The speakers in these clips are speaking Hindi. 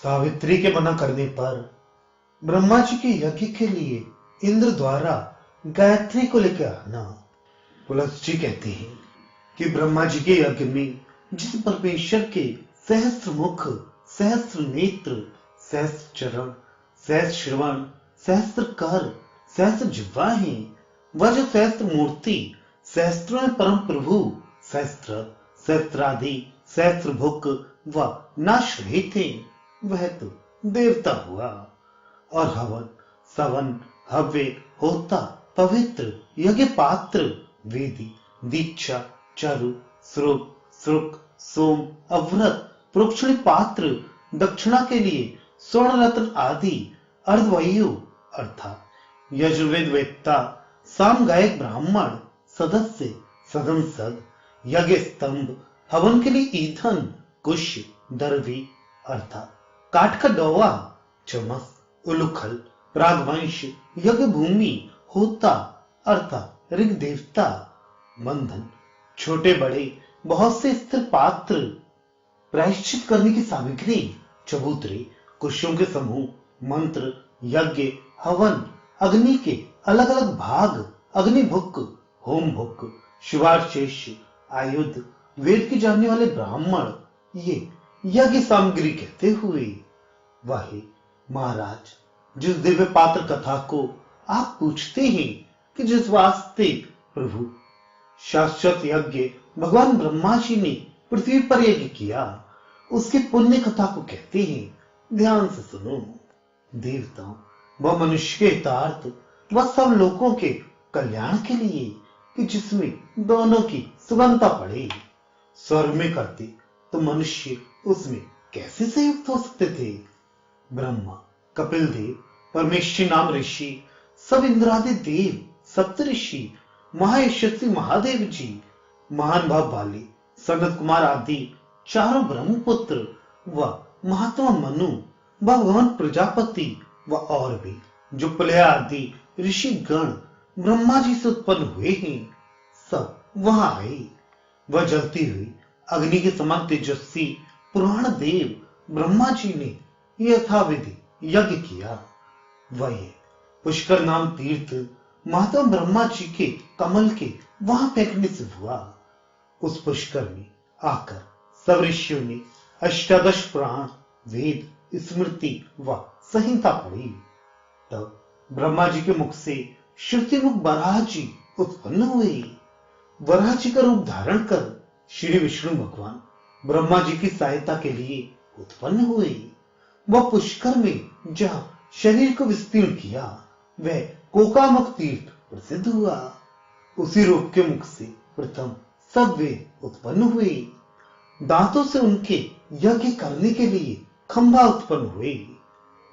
सावित्री के मना करने पर ब्रह्मा जी के यज्ञ के लिए इंद्र द्वारा गायत्री को लेकर आना। पुलस्त जी कहते हैं कि ब्रह्मा जी के यज्ञ में जिस परमेश्वर के सहस्त्र मुख, सहस्त्र नेत्र, सहस्त्र चरण, सहस्त्र श्रवण, सहस्त्र कर, सहस्त्र जिह्वा है, वह जो सहस्त्र मूर्ति, सहस्त्रों में परम प्रभु, सहस्त्र, सहस्त्रादि, सहस्त्र भुक व नाश रहित थे, वह तो देवता हुआ। और हवन, सवन, हव्य, होता, पवित्र, यज्ञ पात्र, वेदी, दीक्षा, चारु, श्रुक, श्रुक, सोम, अव्रत, प्रोक्षणी पात्र, दक्षिणा के लिए स्वर्ण रत्न आदि, अर्धवायु अर्थात यजुर्वेद वेत्ता, साम गायक ब्राह्मण, सदस्य, सदंसद, यज्ञ स्तंभ, हवन के लिए ईंधन, कुश, दर्वी अर्थात काठ का डोवा, चमस, उलुखल, प्रागवंश, यज्ञ भूमि, होता अर्थात ऋग देवता, बंधन, छोटे बड़े बहुत से स्थिर पात्र, प्रायश्चित करने की सामग्री, चबूतरे, कुशों के समूह, मंत्र, यज्ञ, हवन, अग्नि के अलग अलग भाग, अग्निभुक, होम भुक, शिवाशेष, आयुध, वेद के जानने वाले ब्राह्मण, ये यज्ञ सामग्री कहते हुए वाहे महाराज, जिस दिव्य पात्र कथा को आप पूछते हैं कि जिस वास्ते प्रभु शाश्वत यज्ञ भगवान ब्रह्मा जी ने पृथ्वी पर यज्ञ किया, उसकी पुण्य कथा को कहते हैं। ध्यान से सुनो। देवताओं व मनुष्य के हितार्थ व सब लोगों के कल्याण के लिए कि जिसमें दोनों की सुगंधता पड़े। स्वर्ग में करते तो मनुष्य उसमें कैसे संयुक्त हो सकते थे। ब्रह्मा, कपिल देव, परमेश्वर नाम ऋषि, सब इंद्रादि देव, सप्त ऋषि, महायशस्वी महादेव जी, महान भाव वाले सनत कुमार आदि चारों ब्रह्मपुत्र व महात्मा मनु व भगवान प्रजापति व और भी जो प्रलय आदि ऋषि गण ब्रह्मा जी से उत्पन्न हुए हैं, सब वहां आए। वह जलती हुई अग्नि के समान तेजस्वी पुराण देव ब्रह्मा जी ने यथाविधि यज्ञ किया। वह पुष्कर नाम तीर्थ महात्मा ब्रह्मा जी के कमल के वहां फेंकने से हुआ। उस पुष्कर में आकर सब ऋषियों ने अष्टादश पुराण, वेद, स्मृति व संहिता पढ़ी। तब ब्रह्मा जी के मुख से श्रुति मुख वराह जी उत्पन्न हुए। वराह जी का रूप धारण कर श्री विष्णु भगवान ब्रह्मा जी की सहायता के लिए उत्पन्न हुए। वह पुष्कर में जहां शरीर को विस्तीर्ण किया, वह कोकामुख तीर्थ प्रसिद्ध हुआ। उसी रूप के मुख से प्रथम सब वे उत्पन्न हुए। दांतों से उनके यज्ञ करने के लिए खंभा उत्पन्न हुए।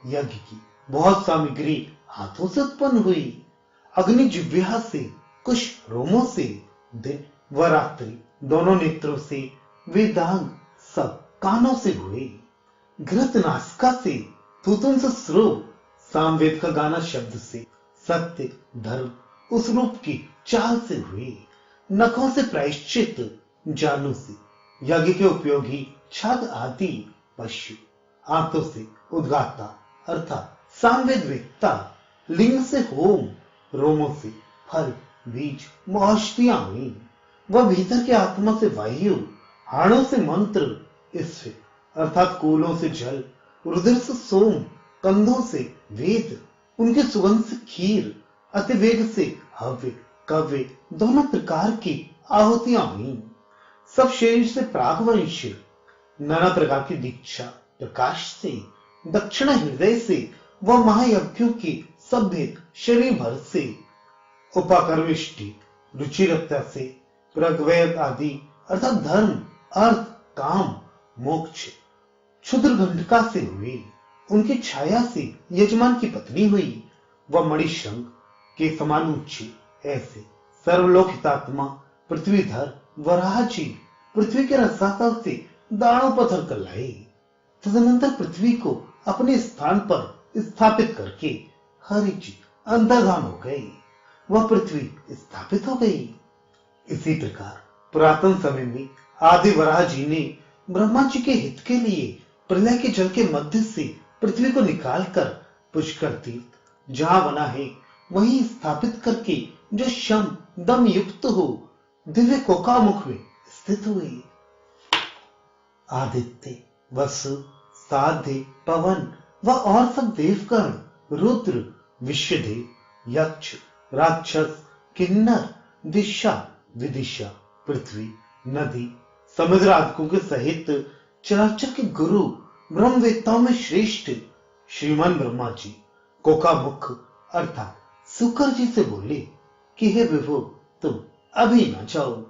यज्ञ की बहुत सामग्री हाथों से उत्पन्न हुई। अग्नि जिह्वा से, कुश रोमों से, दिन व रात्रि दोनों नेत्रों से, वेदांग सब कानों से हुए। घृत नासिका से, थूथुन से श्रोव, सामवेद का गाना शब्द से, सत्य धर्म उस रूप की चाल से हुए। नखों से प्रायश्चित, जानों से यज्ञ के उपयोगी छाग आदि पशु, आंतों से उद्गाता अर्थात सामवेद वेत्ता, लिंग से होम, रोमों से फल, बीज, औषधियां हुई। वह भीतर के आत्मा से वायु, हाड़ों से मंत्र, इससे अर्थात कूलों से जल, रुधिर से सोम, कंधों से वेद, उनके सुगंध से खीर, अतिवेग से हव्य, कव्य दोनों प्रकार की आहुतियां हुई। सब शरीर से प्रागवंश, नाना प्रकार की दीक्षा प्रकाश से, दक्षिण हृदय से व महायज्ञों की सब भेद शरीर भर से, उपाकर्मिष्टि रुचिरता से, प्रगवैत आदि अर्थात धर्म, अर्थ, काम, मोक्ष क्षुद्र घंटिका से हुए। उनकी छाया से यजमान की पत्नी हुई। वह मणिशंख के समान ऊंची, ऐसे सर्वलोक हितात्मा पृथ्वीधर वराह जी पृथ्वी के रसातल से दानों पत्थर कर लाए। तदनंतर पृथ्वी को अपने स्थान पर स्थापित करके हरि जी अंतर्धान हो गए। वह पृथ्वी स्थापित हो गई। इसी प्रकार पुरातन समय में आदि वराह जी ने ब्रह्मा जी के हित के लिए प्रलय के जल के मध्य से पृथ्वी को निकालकर पुष्कर तीर्थ जहां बना है वहीं स्थापित करके जो शम दम युक्त हो दिव्य कोकामुख में स्थित हुए। आदित्य, वसु, साध्य, पवन व और सब देवगण, रुद्र, विश्वदेव, यक्ष, राक्षस, किन्नर, दिशा, विदिशा, पृथ्वी, नदी, समुद्र आदि के सहित चराचर के गुरु ब्रह्मवेत्ताओं में श्रेष्ठ श्रीमान ब्रह्मा जी कोकामुख अर्थात शुक्र जी से बोले कि हे विभो, तुम अभी न जाओ,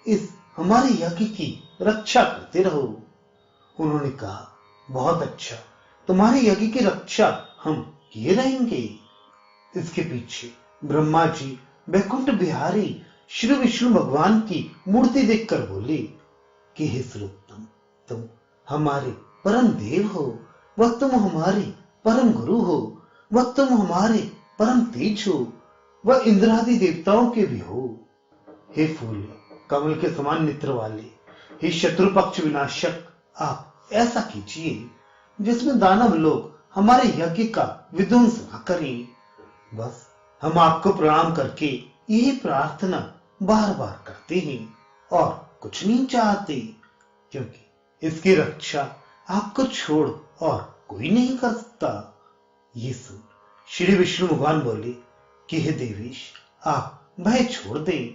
इस हमारे यज्ञ की रक्षा करते रहो। उन्होंने कहा, बहुत अच्छा, तुम्हारे यज्ञ की रक्षा हम किए रहेंगे। इसके पीछे ब्रह्मा जी वैकुंठ बिहारी श्री विष्णु भगवान की मूर्ति देखकर बोले कि हे सर्वोत्तम, तुम हमारे परम देव हो, वह तुम हमारे परम गुरु हो, वह तुम हमारे परम तेज हो, वह इंद्रादि देवताओं के भी हो। हे फूल कमल के समान नेत्र वाले, हे शत्रु पक्ष विनाशक, आप ऐसा कीजिए जिसमें दानव लोग हमारे यज्ञ का विध्वंस न करें। बस हम आपको प्रणाम करके यही प्रार्थना बार बार करते हैं और कुछ नहीं चाहते, क्योंकि इसकी रक्षा आपको छोड़ और कोई नहीं कर सकता। ये सुन श्री विष्णु भगवान बोले कि हे देवेश, आप भय छोड़ दें,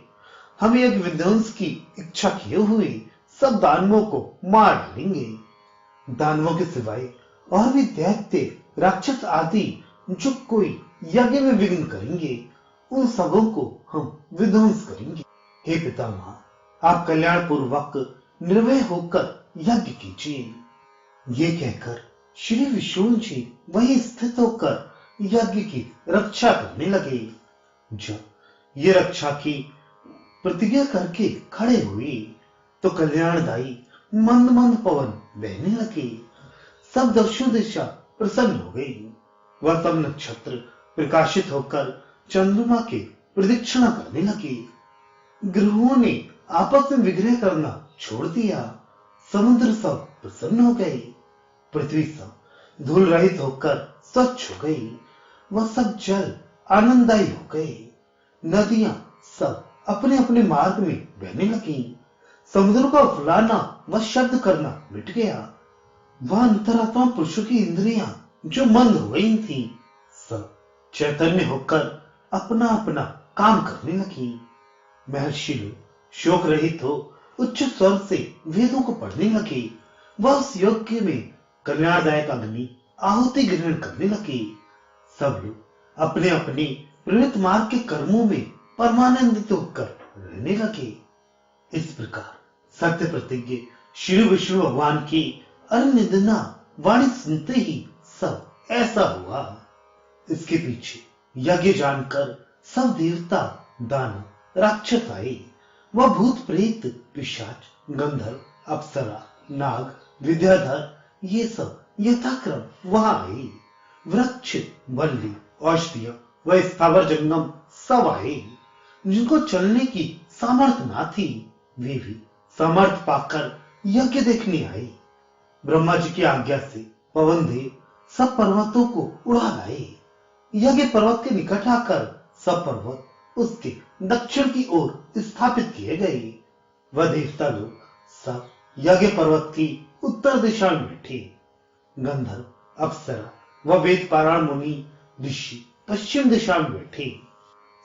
हम यज्ञ विध्वंस की इच्छा किए हुए सब दानवों को मार डालेंगे। दानवों के सिवाय और भी दैत्य, राक्षस आदि जो कोई यज्ञ में विघ्न करेंगे, उन सबों को हम विध्वंस करेंगे। हे पितामह, आप कल्याण पूर्वक निर्भय होकर यज्ञ कीजिए। ये कहकर श्री विष्णु जी वहीं स्थित होकर यज्ञ की रक्षा करने लगे। जब ये रक्षा की प्रतिज्ञा करके खड़े हुए तो कल्याणदायी मंद मंद पवन बहने लगे। सब दक्षिण दिशा प्रसन्न हो गई। वह सब नक्षत्र प्रकाशित होकर चंद्रमा के प्रदक्षिणा करने लगे। ग्रहों ने आपस में विग्रह करना छोड़ दिया। समुद्र सब प्रसन्न हो गए। पृथ्वी सब धूल रहित होकर स्वच्छ हो गई। वह सब जल आनंददायी हो गए। नदियां सब अपने अपने मार्ग में बहने लगी। समुद्र का उफलाना व शब्द करना मिट गया। वह अंतरात्मा पुरुषों की इंद्रियां जो मंद हो गई थी, सब चैतन्य होकर अपना अपना काम करने लगी। महर्षि लोग शोक रहित हो उच्च स्वर से वेदों को पढ़ने लगे। वह उस यज्ञ में कल्याणदायक अग्नि आहुति ग्रहण करने लगे। सब लोग अपने अपने प्रवृत्त मार्ग के कर्मों में परमानंदित होकर रहने लगे। इस प्रकार सत्य प्रतिज्ञ श्री विष्णु भगवान की अनिंदना वाणी सुनते ही सब ऐसा हुआ। इसके पीछे यज्ञ जानकर सब देवता, दानव, राक्षस आए। वह भूत प्रेत, पिशाच, गंधर्व, अप्सरा, नाग, विद्याधर ये सब यथाक्रम वहां आए। वृक्ष, वल्ली, औषधियां व स्थावर जंगम सब आए। जिनको चलने की सामर्थ्य ना थी, वे भी सामर्थ्य पाकर यज्ञ देखने आए। ब्रह्मा जी की आज्ञा से पवन देव सब पर्वतों को उड़ा लाए। यज्ञ पर्वत के निकट आकर सब पर्वत उसके दक्षिण की ओर स्थापित किए गए। वह देवता लोग सब यज्ञ पर्वत की उत्तर दिशा में बैठे। गंधर्व, अप्सरा व वेद पारायण मुनि, ऋषि पश्चिम दिशा में बैठे।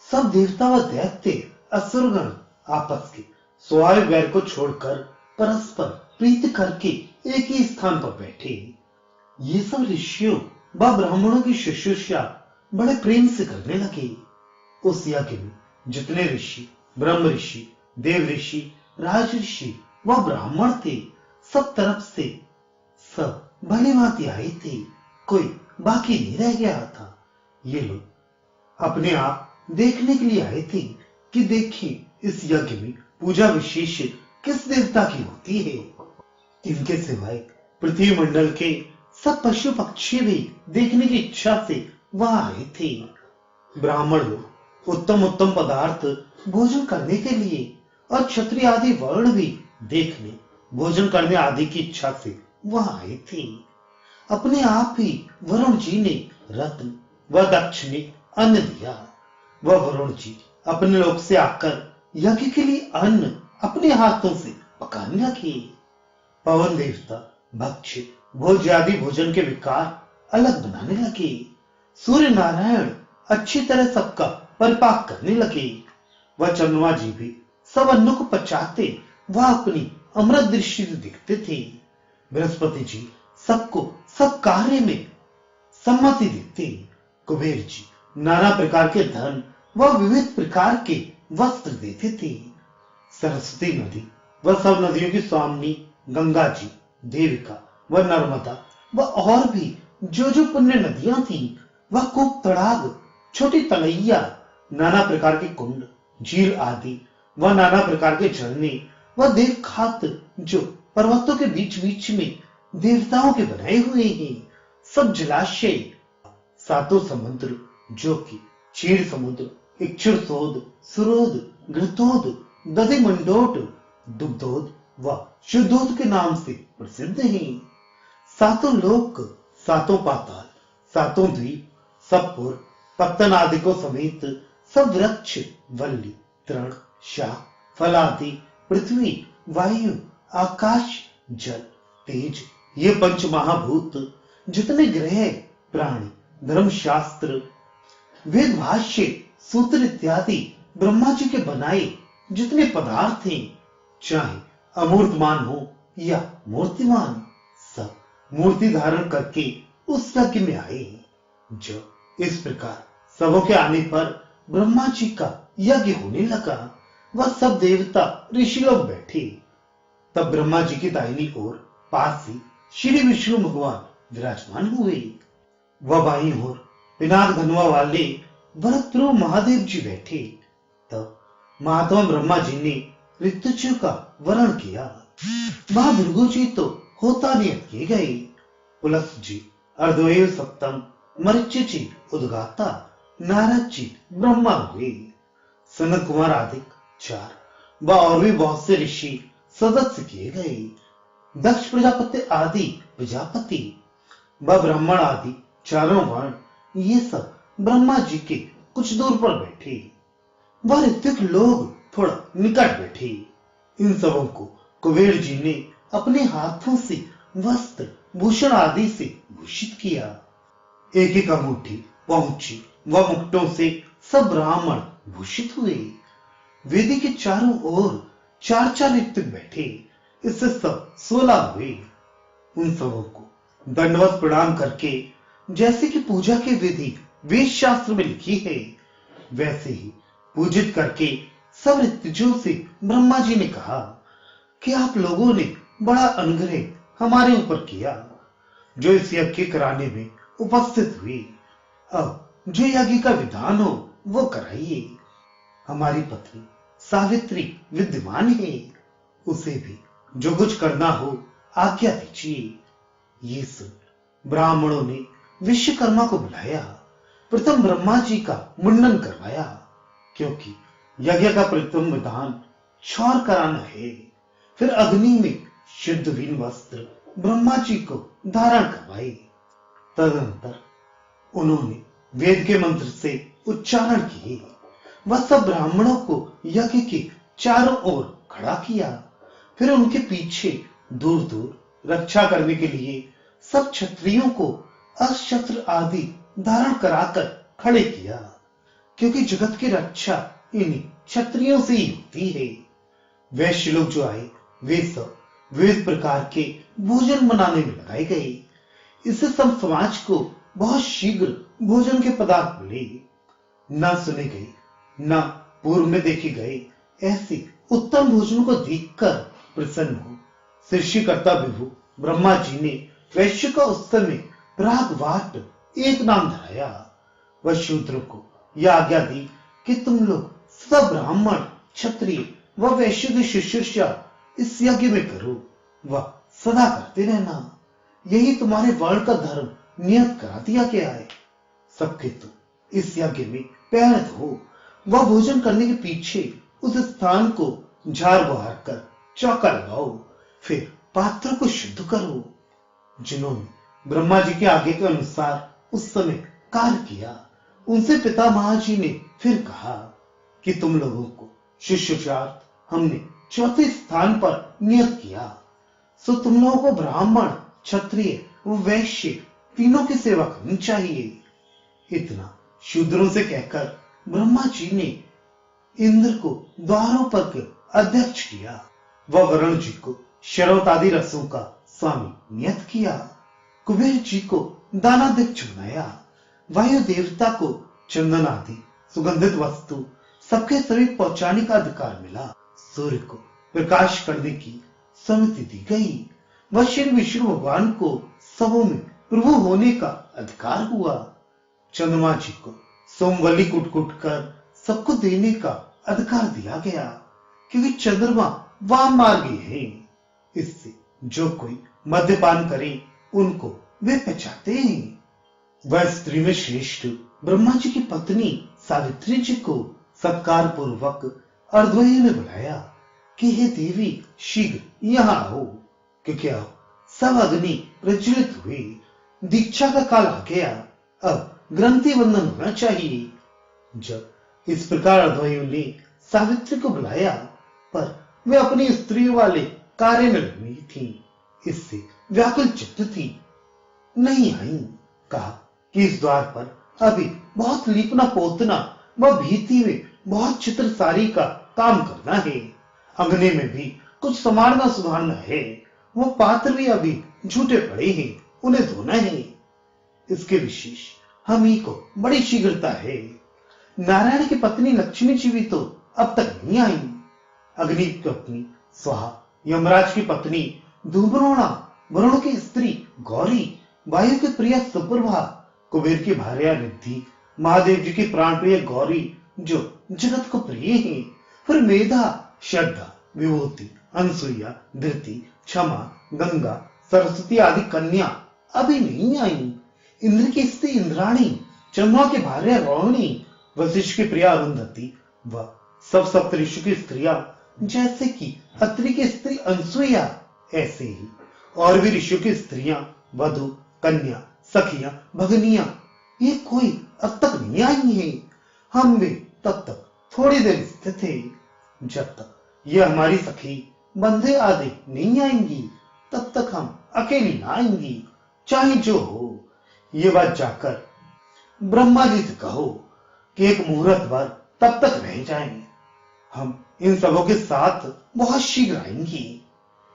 सब देवता व दैत्य, असुरगण आपस के स्वाभाविक वैर को छोड़कर परस्पर प्रीति करके एक ही स्थान पर बैठे। ये सब ऋषियों व ब्राह्मणों की शुश्रूषा बड़े प्रेम से करने लगे। उस यज्ञ में जितने ऋषि, ब्रह्म ऋषि, देव ऋषि, राज ऋषि व ब्राह्मण थे, सब तरफ से सब भली भांति आए थे। कोई बाकी नहीं रह गया था। ये लोग अपने आप देखने के लिए आए थे कि देखिए इस यज्ञ में पूजा विशेष किस देवता की होती है। इनके सिवाय पृथ्वी मंडल के सब पशु पक्षी भी देखने की इच्छा से वहां आए थे। ब्राह्मण लोग उत्तम उत्तम पदार्थ भोजन करने के लिए और क्षत्रिय आदि वर्ण भी देखने, भोजन करने आदि की इच्छा से वहां आए थे। अपने आप ही वरुण जी ने रत्न व दक्ष ने अन्न दिया। वह वरुण जी अपने लोक से आकर यज्ञ के लिए अन्न अपने हाथों से पकाने लगे। पवन देवता भक्ष्य भोज्य आदि भोजन के विकार अलग बनाने लगे। सूर्य नारायण अच्छी तरह सबका परिपाक करने लगे। वह चंद्रमा जी भी सब अन्नों को पचाते वह अपनी अमृत दृष्टि से दिखते थे। बृहस्पति जी सबको सब कार्य में सम्मति देते। कुबेर जी नाना प्रकार के धन व विविध प्रकार के वस्त्र देते थे। सरस्वती नदी व सब नदियों की स्वामिनी गंगा जी, देविका व नर्मदा व और भी जो जो पुण्य नदियां थी, वह कूप तड़ाग, छोटी तलैया, नाना प्रकार के कुंड, झील आदि व नाना प्रकार के झरने व देवखात जो पर्वतों के बीच बीच में देवताओं के बनाए हुए हैं, सब जलाशय, सातों समुद्र जो कि क्षीर समुद्र, इक्षुरसोद, सुरोद, घृतोद, दधिमंडोट, दुग्धोद व शुद्धोद के नाम से प्रसिद्ध हैं। सातों लोक, सातों पाताल, सातों द्वीप, सब पुर, पत्तन आदि को समेत सब वृक्ष, वल्ली, तृण, शाक, फल आदि, पृथ्वी, वायु, आकाश, जल, तेज, ये पंच महाभूत, जितने ग्रह, प्राणी, धर्मशास्त्र, वेद भाष्य, सूत्र इत्यादि ब्रह्मा जी के बनाए जितने पदार्थ हैं, चाहे अमूर्तमान हो या मूर्तिमान, सब मूर्ति धारण करके उस यज्ञ में आए। जो इस प्रकार सबों के आने पर ब्रह्मा जी का यज्ञ होने लगा, वह सब देवता ऋषि लोग बैठे। तब ब्रह्मा जी की दाहिनी ओर पास ही श्री विष्णु भगवान विराजमान हुए। वह बाईं ओर पिनाक धनुआ वाले भरतध्रुव महादेव जी बैठे। तब महात्मा ब्रह्मा जी ने ऋतुजों का वर्ण किया। वहां भृगु जी तो होता नियत किए गए। पुलस्त्य जी अर्धवेव सप्तम, मरीचि जी उद्गाता, नारद जी ब्रह्मा हुए। सनत कुमार आदि 4 व और भी बहुत से ऋषि सदस्य किए गए। दक्ष प्रजापति आदि प्रजापति व ब्राह्मण आदि चारों वर्ण, ये सब ब्रह्मा जी के कुछ दूर पर बैठे। वह ऋत्विक लोग थोड़ा निकट बैठे। इन सबों को कुबेर जी ने अपने हाथों से वस्त्र भूषण आदि से भूषित किया। एक एक अंगूठी, पहुंची व मुक्टों से सब ब्राह्मण भूषित हुए। वेदी के चारों ओर 4-4 ऋत्विक बैठे। इससे सब 16 हुए। उन सबों को दंडवत प्रणाम करके, जैसे कि पूजा की विधि वेद शास्त्र में लिखी है, वैसे ही पूजित करके सब ऋत्विजों से ब्रह्मा जी ने कहा कि आप लोगों ने बड़ा अनुग्रह हमारे ऊपर किया, जो इस यज्ञ कराने में उपस्थित हुए। अब जो यज्ञ का विधान हो वो कराइए। हमारी पत्नी सावित्री विद्यमान है, उसे भी जो कुछ करना हो आज्ञा दीजिए। ये सुन ब्राह्मणों ने विश्वकर्मा को बुलाया। प्रथम ब्रह्मा जी का मुंडन करवाया, क्योंकि यज्ञ का प्रथम विधान क्षौर कराना है। फिर अग्नि में शुद्ध वीन वस्त्र ब्रह्मा जी को धारण करवाए। तदनंतर उन्होंने वेद के मंत्र से उच्चारण किए। वह सब ब्राह्मणों को यज्ञ के चारों ओर खड़ा किया। फिर उनके पीछे दूर दूर रक्षा करने के लिए सब क्षत्रियों को अस्त्र आदि धारण कराकर खड़े किया, क्योंकि जगत की रक्षा इन क्षत्रियों से ही होती है। वैश्य लोग जो आए, वे सब विविध प्रकार के भोजन बनाने में लगाए गए। इससे सब समाज को बहुत शीघ्र भोजन के पदार्थ मिले। न सुने गए, न पूर्व में देखे गए ऐसे उत्तम भोजन को देखकर प्रसन्न हो सृष्टिकर्ता विभु ब्रह्मा जी ने वैश्य का उस समय प्रागवाट एक नाम धराया। वह शूद्रों को यह आज्ञा दी कि तुम लोग सब ब्राह्मण, क्षत्रिय व वैश्य की शुश्रूषा इस यज्ञ में करो व सदा करते रहना। यही तुम्हारे वर्ण का धर्म नियत करा दिया गया है। सबके तो इस यज्ञ में पैर धो व भोजन करने के पीछे उस स्थान को झाड़ बहार कर चौका लगाओ। फिर पात्रों को शुद्ध करो। जिन्होंने ब्रह्मा जी के आगे के अनुसार उस समय कार्य किया। उनसे पितामह जी ने फिर कहा कि तुम लोगों को शिष्योचार्थ हमने चौथे स्थान पर नियत किया, सो तुम लोगों को ब्राह्मण, क्षत्रिय व वैश्य तीनों की सेवा करनी चाहिए। इतना शूद्रों से कहकर ब्रह्मा जी ने इंद्र को द्वारों पर के अध्यक्ष किया व वरुण जी को शरवत आदि रसों का स्वामी नियत किया। कुबेर जी को दानाध्यक्ष बनाया। वायु देवता को चंदन आदि सुगंधित वस्तु सबके समीप पहुंचाने का अधिकार मिला। सूर्य को प्रकाश करने की समिति दी गई। वशिष्ठ विष्णु भगवान को सबों में प्रभु होने का अधिकार हुआ। चंद्रमा जी को सोमवल्ली कुट कुट कर सबको देने का अधिकार दिया गया, क्योंकि चंद्रमा वाम मार्गी है। इससे जो कोई मद्यपान करे उनको वे पचाते हैं। वह स्त्री में श्रेष्ठ ब्रह्मा जी की पत्नी सावित्री जी को सत्कार पूर्वक अर्धवयु ने बुलाया कि हे देवी, शीघ्र यहाँ आओ, क्योंकि अब सब अग्नि प्रज्वलित हुए, दीक्षा का काल आ गया, अब ग्रंथि बंधन होना चाहिए। जब इस प्रकार अर्धवयु ने सावित्री को बुलाया, पर वे अपनी स्त्री वाले कार्य में लगी थी, इससे व्याकुल चित्त थी, नहीं आई। कहा कि इस द्वार पर अभी बहुत लीपना पोतना व भीति में बहुत चित्रसारी का काम करना है। अंगने में भी कुछ संवारना सुधारना है। वो पात्र भी अभी झूठे पड़े हैं, उन्हें धोना है। इसके विशेष हम ही को बड़ी शीघ्रता है। नारायण की पत्नी लक्ष्मी जी भी तो अब तक नहीं आई। अग्नि की पत्नी स्वाहा, यमराज की पत्नी धूम्रोणा, वरुण की स्त्री गौरी, वायु की प्रिया सुप्रभा, कुबेर की भार्या रिद्धि, महादेव जी की प्राण प्रिय गौरी जो जगत को प्रिय है, फिर मेधा, श्रद्धा, विभूति, अनसुईया, धृति, क्षमा, गंगा, सरस्वती आदि कन्या अभी नहीं आई। इंद्र की स्त्री इंद्राणी, चंद्रमा की भार्या रोहिणी, वशिष्ठ की प्रिया अरुंधति व सब सप्तऋषि की स्त्रियां, जैसे कि अत्रि की स्त्री अनसुईया, ऐसे ही और भी ऋषियों की स्त्रियां, वधु, कन्या, सखियां, भगनियां, ये कोई अब तक नहीं आई है। हम भी तब तक थोड़ी देर स्थित थे। जब तक ये हमारी सखी बंधे आदि नहीं आएंगी, तब तक हम अकेली ना आएंगी, चाहे जो हो। ये बात जाकर ब्रह्मा जी से कहो कि एक मुहूर्त भर तब तक रह जाएं। हम इन सबों के साथ बहुत शीघ्र आएंगी।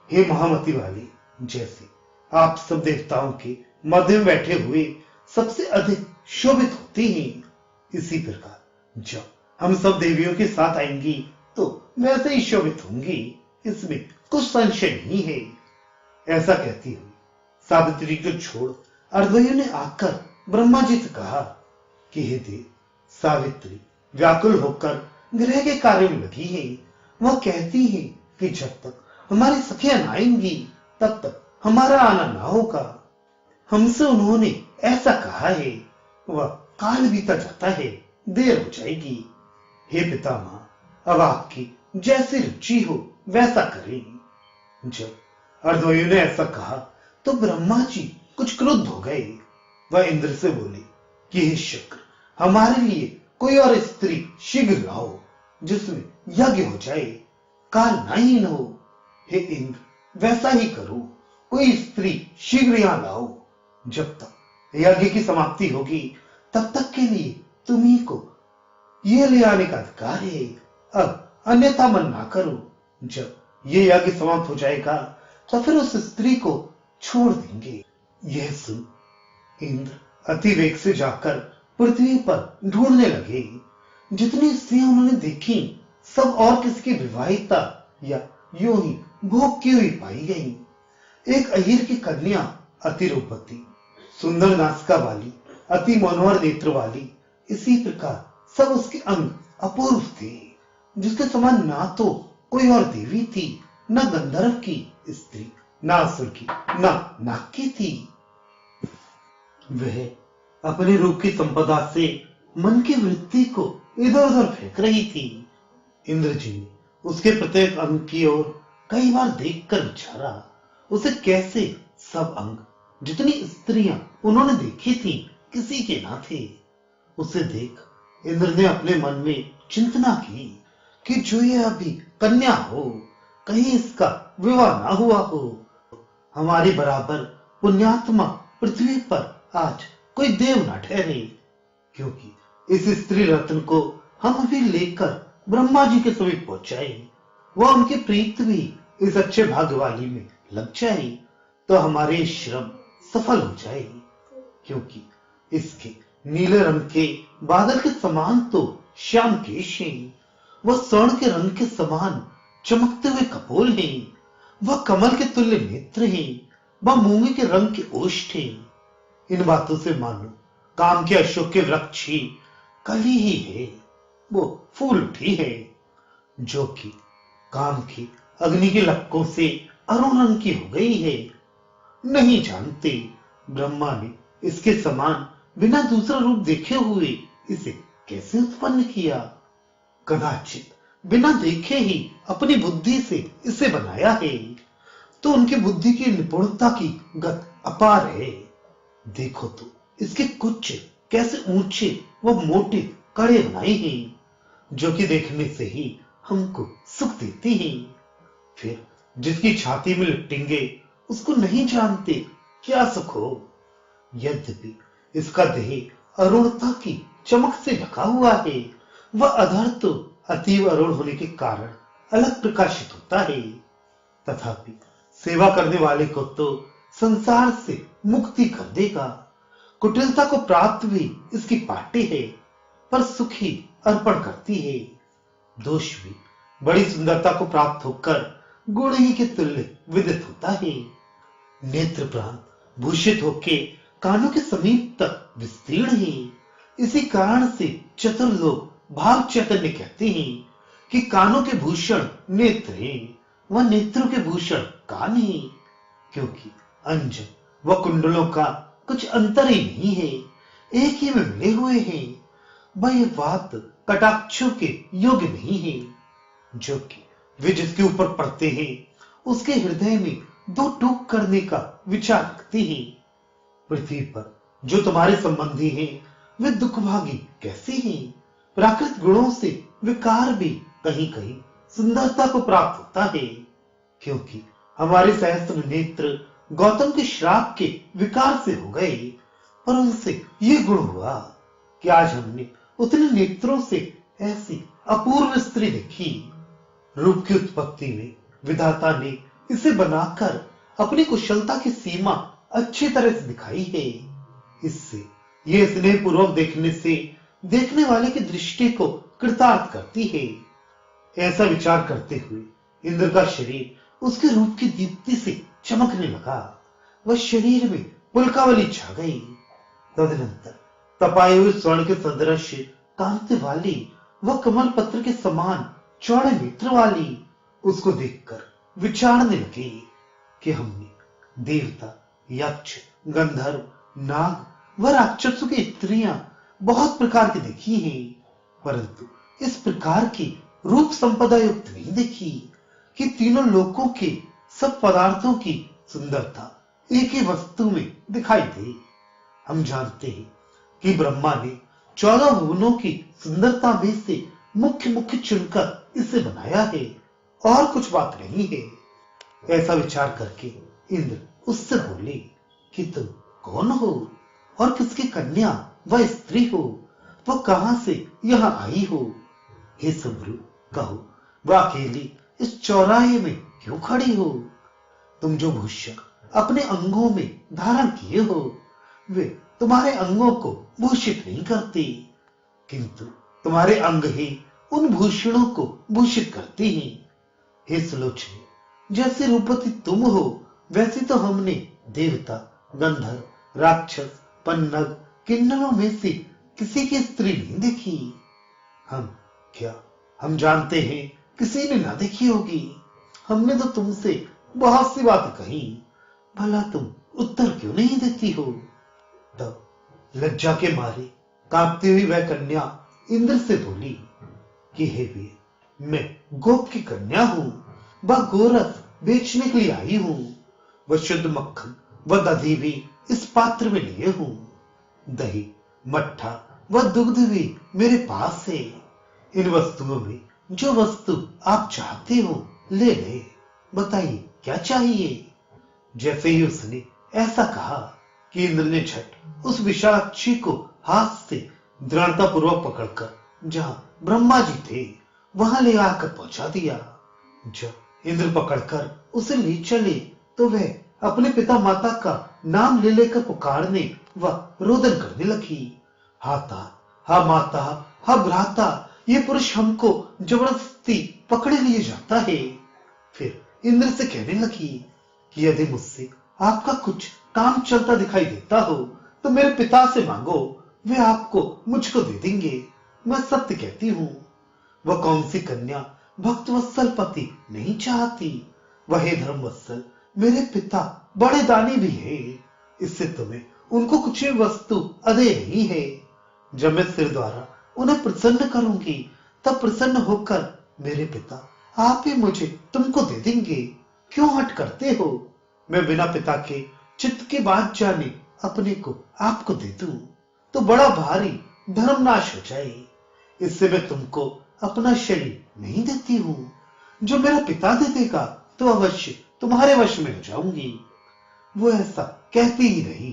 हे महामती वाली, जैसे आप सब देवताओं के मध्य में बैठे हुए सबसे अधिक शोभित होते हैं, इसी प्रकार जब हम सब देवियों के साथ आएंगी तो वैसे ही शोभित होंगी, इसमें कुछ संशय नहीं है। ऐसा कहती हुई सावित्री को छोड़ अर्धवयु ने आकर ब्रह्मा जी से कहा कि हे देव, सावित्री व्याकुल होकर गृह के कार्य में लगी है। वह कहती है कि जब तक हमारी सखियां न आएंगी तब तक हमारा आना ना होगा। हमसे उन्होंने ऐसा कहा है। वह काल बीता जाता है, देर हो जाएगी। हे पितामह, अब आपकी जैसी रुचि हो वैसा करें। जब अर्धवयु ने ऐसा कहा तो ब्रह्मा जी कुछ क्रुद्ध हो गए। वह इंद्र से बोले कि हे शुक्र, हमारे लिए कोई और स्त्री शीघ्र लाओ जिसमें यज्ञ हो जाए, काल नाहीन हो। हे इंद्र, वैसा ही करो, कोई स्त्री शीघ्र यहां लाओ। जब तक यज्ञ की समाप्ति होगी तब तक के लिए तुम्ही को यह ले आने का अधिकार है। अब अन्यथा मन ना करो। जब ये यज्ञ समाप्त हो जाएगा तो फिर उस स्त्री को छोड़ देंगे। यह सुन इंद्र अति वेग से जाकर पृथ्वी पर ढूंढने लगे। जितनी स्त्रियां उन्होंने देखी सब और किसी की विवाहिता या यूं ही भोग की हुई पाई गई। एक अहीर की कन्या अति रूपवती, सुंदर नासिका वाली, अति मनोहर नेत्र वाली, इसी प्रकार सब उसके अंग अपूर्व थे, जिसके समान ना तो कोई और देवी थी, न गंधर्व की स्त्री, ना असुर की, ना नाग की थी। वह अपने रूप की संपदा से मन की वृत्ति को इधर उधर फेंक रही थी। इंद्र जी ने उसके प्रत्येक अंग की ओर कई बार देखकर विचारा, उसे कैसे सब अंग जितनी स्त्रियां उन्होंने देखी थी किसी के ना थे। उसे देख इंद्र ने अपने मन में चिंतना की कि जो ये अभी कन्या हो, कहीं इसका विवाह ना हुआ हो। हमारी बराबर पुण्यात्मा पृथ्वी पर आज कोई देव ना ठहरे, क्योंकि इस स्त्री रत्न को हम अभी लेकर ब्रह्मा जी के समीप पहुंचाए, वह उनकी प्रीत भी इस अच्छे भाग्य वाली में लग जाए, तो हमारे श्रम सफल हो जाए। क्योंकि इसके नीले रंग के बादल के समान तो श्याम केश हैं, वह स्वर्ण के रंग के समान चमकते हुए कपोल हैं, वह कमल के तुल्य नेत्र हैं, वह मूंगे के रंग के ओष्ठ हैं। इन बातों से मानो काम के अशोक के वृक्ष ही कली ही है, वो फूल उठी है, जो कि काम की अग्नि के लपकों से अरुण रंग की हो गई है। नहीं जानते ब्रह्मा ने इसके समान बिना दूसरा रूप देखे हुए इसे कैसे उत्पन्न किया। कदाचित बिना देखे ही अपनी बुद्धि से इसे बनाया है, तो उनकी बुद्धि की निपुणता की गत अपार है। देखो तो इसके कुछ कैसे ऊंचे व मोटे कड़े बनाए हैं, जो कि देखने से ही हमको सुख देती हैं। फिर जिसकी छाती में लिपटेंगे उसको नहीं जानते क्या सुख हो। यद्यपि इसका देह अरुणता की चमक से ढका हुआ है, वह अधर तो अतीव अरुण होने के कारण अलग प्रकाशित होता है। तथापि सेवा करने वाले को तो संसार से मुक्ति कर देगा। कुटिलता को प्राप्त भी इसकी पाटे है, पर सुख ही अर्पण करती है। दोष भी बड़ी सुंदरता को प्राप्त होकर गुण ही के तुल्य विदित होता है। नेत्र प्रांत भूषित होके कानों के समीप तक विस्तीर्ण है। इसी कारण से चतुर लोग भाव चैतन्य कहते हैं कि कानों के भूषण नेत्र हैं, वह नेत्रों के भूषण कान है, क्योंकि अंजन व कुंडलों का कुछ अंतर ही नहीं है, एक ही में मिले हुए हैं। वह ये बात कटाक्षों के योग्य नहीं है, जो कि वे जिसके ऊपर पड़ते हैं उसके हृदय में दो टूक करने का विचार रखते हैं। पृथ्वी पर जो तुम्हारे संबंधी हैं वे दुखभागी कैसे हैं। प्राकृत गुणों से विकार भी कहीं कहीं सुंदरता को प्राप्त होता है, क्योंकि हमारे सहस्त्र नेत्र गौतम के श्राप के विकार से हो गए, पर उनसे ये गुण हुआ कि आज हमने उतने नेत्रों से ऐसी अपूर्व स्त्री देखी। रूप की उत्पत्ति में विधाता ने इसे बनाकर अपनी कुशलता की सीमा अच्छी तरह से दिखाई है। इससे ये स्नेह पूर्वक देखने से देखने वाले की दृष्टि को कृतार्थ करती है। ऐसा विचार करते हुए इंद्र का शरीर उसके रूप की दीप्ति से चमकने लगा, वह शरीर में पुलकावली छा गई। तदनंतर तपाए हुए स्वर्ण के सदृश कांति वाली वह कमल पत्र के समान चौड़े नेत्र वाली उसको देखकर विचारने लगे कि हमने देवता, यक्ष, गंधर्व, नाग व राक्षसों की स्त्रियां बहुत प्रकार की देखी हैं, परंतु इस प्रकार की रूप संपदा युक्त नहीं देखी कि तीनों लोकों के सब पदार्थों की सुंदरता एक ही वस्तु में दिखाई दे। हम जानते हैं कि ब्रह्मा ने 14 भुवनों की सुंदरता में से मुख्य मुख्य चुनकर इसे बनाया है, और कुछ बात नहीं है। ऐसा विचार करके इंद्र उससे बोले कि तुम कौन हो और किसकी कन्या व स्त्री हो, वह कहां से यहां आई हो। हे सुब्रू, कहो वह अकेली इस चौराहे में क्यों खड़ी हो। तुम जो भूषण अपने अंगों में धारण किए हो वे तुम्हारे अंगों को भूषित नहीं करते, किंतु तुम्हारे अंग ही उन भूषणों को भूषित करते हैं। हे सुलोचनी, जैसे रूपवती तुम हो वैसे तो हमने देवता, गंधर्व, राक्षस, पन्नग, किन्नरों में से किसी की स्त्री नहीं देखी। हम जानते हैं किसी ने ना देखी होगी। हमने तो तुमसे बहुत सी बात कही, भला तुम उत्तर क्यों नहीं देती हो। तब लज्जा के मारे कांपती हुई वह कन्या इंद्र से बोली कि हे वीर, मैं गोप की कन्या हूं, वह गोरस बेचने के लिए आई हूं। वह शुद्ध मक्खन व दधी भी इस पात्र में लिए हूं। दही, मट्ठा व दुग्ध भी मेरे पास है। इन वस्तुओं में जो वस्तु आप चाहते हो ले ले। बताइए क्या चाहिए। जैसे ही उसने ऐसा कहा कि इंद्र ने झट उस विशालाक्षी को हाथ से दृढ़तापूर्वक पकड़कर जहां ब्रह्मा जी थे वहां ले आकर पहुंचा दिया। जब इंद्र पकड़कर उसे ले चले तो वह अपने पिता माता का नाम ले लेकर पुकारने व रोदन करने लगी। हाता, हा माता, हा भ्राता, ये पुरुष हमको जबरदस्ती पकड़े लिए जाता है। फिर इंद्र से कहने लगी कि यदि मुझसे आपका कुछ काम चलता दिखाई देता हो तो मेरे पिता से मांगो, वे आपको मुझको दे देंगे। मैं सत्य कहती हूं। वह कौन सी कन्या भक्तवत्सल पति नहीं चाहती। वह धर्मवत्सल मेरे पिता बड़े दानी भी है। इससे तुम्हें उनको कुछ वस्तु अदय नहीं है। जब मैं सिर द्वारा उन्हें प्रसन्न करूंगी तब प्रसन्न होकर मेरे पिता आप ही मुझे तुमको दे देंगे। क्यों हट करते हो। मैं बिना पिता के चित्त की बात जाने अपने को आपको दे दूं तो बड़ा भारी धर्मनाश हो जाए। इससे मैं तुमको अपना शरीर नहीं देती हूं। जो मेरा पिता दे देगा तो अवश्य तुम्हारे वश में हो जाऊंगी। वो ऐसा कहती ही रही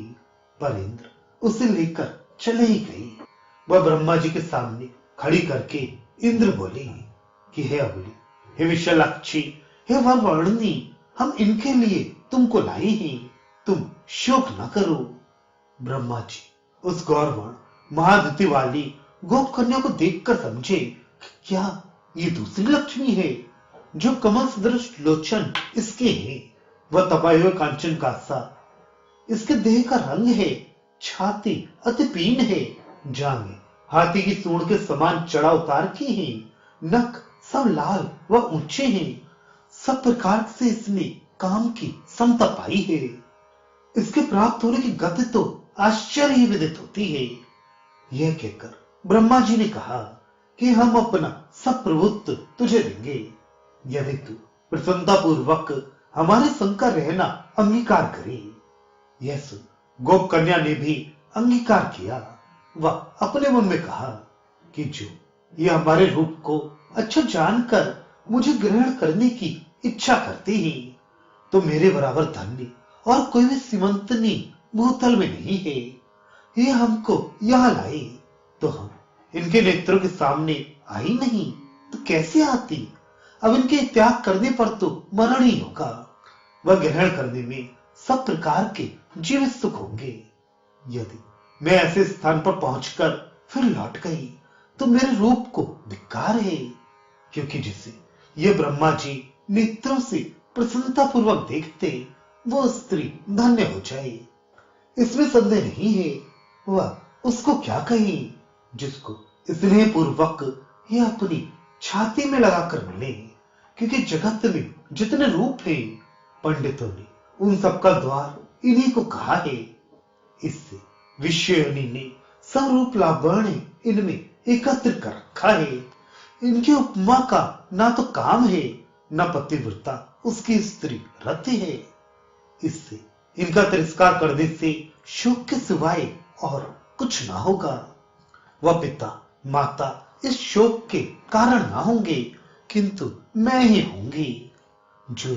पर इंद्र उसे लेकर चले ही गई। वह ब्रह्मा जी के सामने खड़ी करके इंद्र बोली कि हे अबली, हे विशालाक्षी, हे वर्णी, हम इनके लिए तुमको लाई ही। तुम शोक न करो। ब्रह्मा जी उस गौरवर्ण महाद्युति वाली गोप कन्या को देखकर समझे क्या ये दूसरी लक्ष्मी है जो कमल सदृश लोचन इसके है। वह तपाए हुए कांचन का सा इसके देह का रंग है। छाती अति पीन है। जांघें हाथी की सूंड के समान चढ़ा उतार की है। नख सब लाल व ऊंचे हैं। सब प्रकार से इसने काम की समता पाई है। इसके प्राप्त होने की गति तो आश्चर्य ही विदित होती है। यह कहकर ब्रह्मा जी ने कहा कि हम अपना सब प्रभुत्व तुझे देंगे यदि तू प्रसन्नता पूर्वक हमारे संग का रहना अंगीकार करे। यह सुन गोप कन्या ने भी अंगीकार किया। वह अपने मन में कहा कि जो ये हमारे रूप को अच्छा जानकर मुझे ग्रहण करने की इच्छा करते हैं तो मेरे बराबर धन्य और कोई भी सीमंतनी भूतल में नहीं है। ये हमको यहां लाए तो हम इनके नेत्रों के सामने आई नहीं तो कैसे आती। अब इनके त्याग करने पर तो मरण ही होगा। वह ग्रहण करने में सब प्रकार के जीवित सुख होंगे। यदि मैं ऐसे स्थान पर पहुंचकर फिर लौट गई तो मेरे रूप को धिक्कार है, क्योंकि जिसे ये ब्रह्मा जी नेत्रों से प्रसन्नता पूर्वक देखते वो स्त्री धन्य हो जाए। इसमें संदेह नहीं है। वह उसको क्या कहे जिसको स्नेह पूर्वक ये अपनी छाती में लगाकर मिले, क्योंकि जगत में जितने रूप हैं पंडितों ने उन सबका द्वार इन्हीं को कहा है। इससे विश्वयोनि ने सब रूप लावण्य इनमें एकत्र कर रखा है। इनकी उपमा का ना तो काम है न पतिव्रता उसकी स्त्री रति है। इससे इनका तिरस्कार करने से शोक के सिवाय और कुछ ना होगा। वह पिता माता इस शोक के कारण ना होंगे किंतु मैं ही होंगी। जो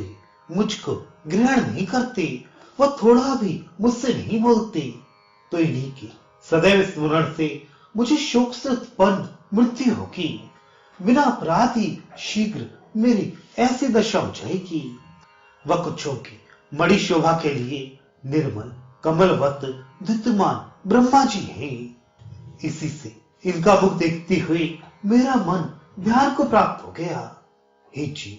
मुझको ग्रहण नहीं करते वह थोड़ा भी मुझसे नहीं बोलते तो इन्हीं की सदैव स्मरण से मुझे शोक से उत्पन्न मृत्यु होगी। बिना अपराध ही शीघ्र मेरी ऐसी दशा हो जाएगी। वह कुछों की मणि शोभा के लिए निर्मल कमलवत द्युतिमान ब्रह्मा जी हैं। इसी से इनका मुख देखते हुए मेरा मन ध्यान को प्राप्त हो गया। हे जीव,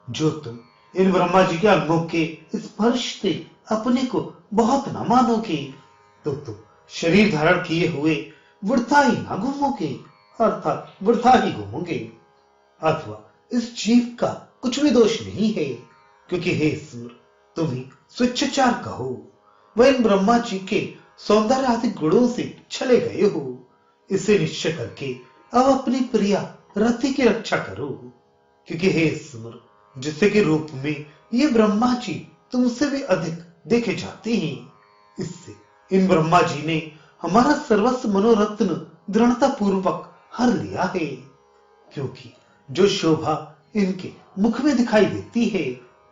जो तुम इन ब्रह्मा जी के अंगों के स्पर्श से अपने को बहुत न मानोगे तो तुम शरीर धारण किए हुए वृथा ही ना घूमोगे, अर्थात वृथा ही घूमोगे। अथवा इस जीव का कुछ भी दोष नहीं है, क्योंकि हे सूर, तुम ही स्वेच्छाचार कहो। वह इन ब्रह्मा जी के सौंदर्य आदि गुणों से चले गए हो। इसे निश्चय करके अब अपनी प्रिया रति की रक्षा करो, क्योंकि हे सूर, जिससे के रूप में ये ब्रह्मा जी तुमसे भी अधिक देखे जाते हैं। इससे इन ब्रह्मा जी ने हमारा सर्वस्व मनोरत्न दृढ़ता पूर्वक हर लिया है, क्योंकि जो शोभा इनके मुख में दिखाई देती है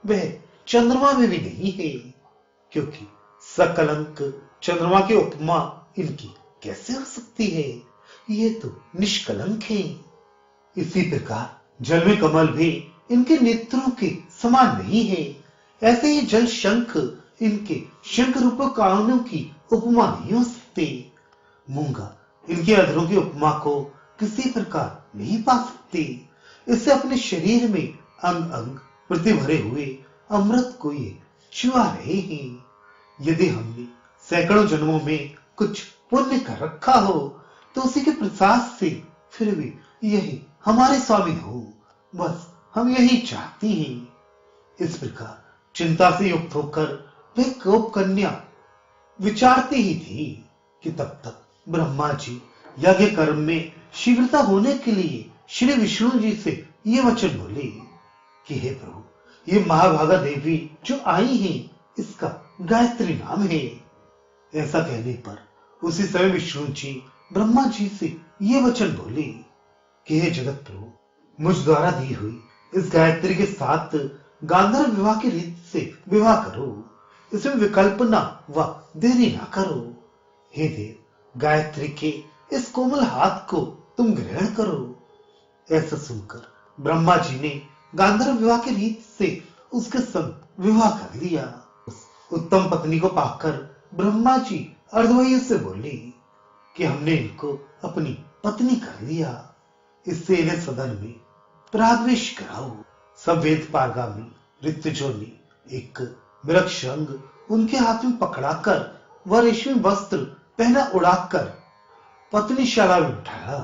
वह चंद्रमा में भी नहीं है, क्योंकि सकलंक चंद्रमा की उपमा इनकी कैसे हो सकती है, ये तो निष्कलंक है। इसी प्रकार जल में कमल भी इनके नेत्रों के समान नहीं है, ऐसे ही जल शंख इनके शंख रूप कानों की उपमा नहीं हो सकते। मूंगा इनके अधरों की उपमा को किसी प्रकार नहीं पा सकते। इससे अपने शरीर में अंग अंग प्रति भरे हुए अमृत को ये चुआ रहे हैं। यदि हमने सैकड़ों जन्मों में कुछ पुण्य कर रखा हो तो उसी के प्रसाद से फिर भी यही हमारे स्वामी हो, बस हम यही चाहते हैं। इस प्रकार चिंता से युक्त होकर वह गोप कन्या विचारती ही थी कि तब तक ब्रह्मा जी यज्ञ कर्म में शीघ्रता होने के लिए श्री विष्णु जी से ये वचन बोले कि हे प्रभु, ये महाभागा देवी जो आई है इसका गायत्री नाम है। ऐसा कहने पर उसी समय विष्णु जी ब्रह्मा जी से ये वचन बोले कि हे जगत प्रभु, मुझ द्वारा दी हुई इस गायत्री के साथ गांधर्व विवाह की रीत से विवाह करो, इसमें विकल्पना व देरी ना करो। हे देव, गायत्री के इस कोमल हाथ को तुम ग्रहण करो। ऐसा सुनकर ब्रह्मा जी ने गांधर्व विवाह की रीत से उसके संग विवाह कर लिया। उस उत्तम पत्नी को पाकर ब्रह्मा जी अर्धवायु से बोले कि हमने इनको अपनी पत्नी कर लिया, इससे इन्हें सदन में प्रावेश कराओ। सब वेद पारगामी ऋतुजों ने एक वृक्ष अंग उनके हाथ में पकड़ाकर व रेशमी वस्त्र पहना उड़ाकर पत्नीशाला में उठाया।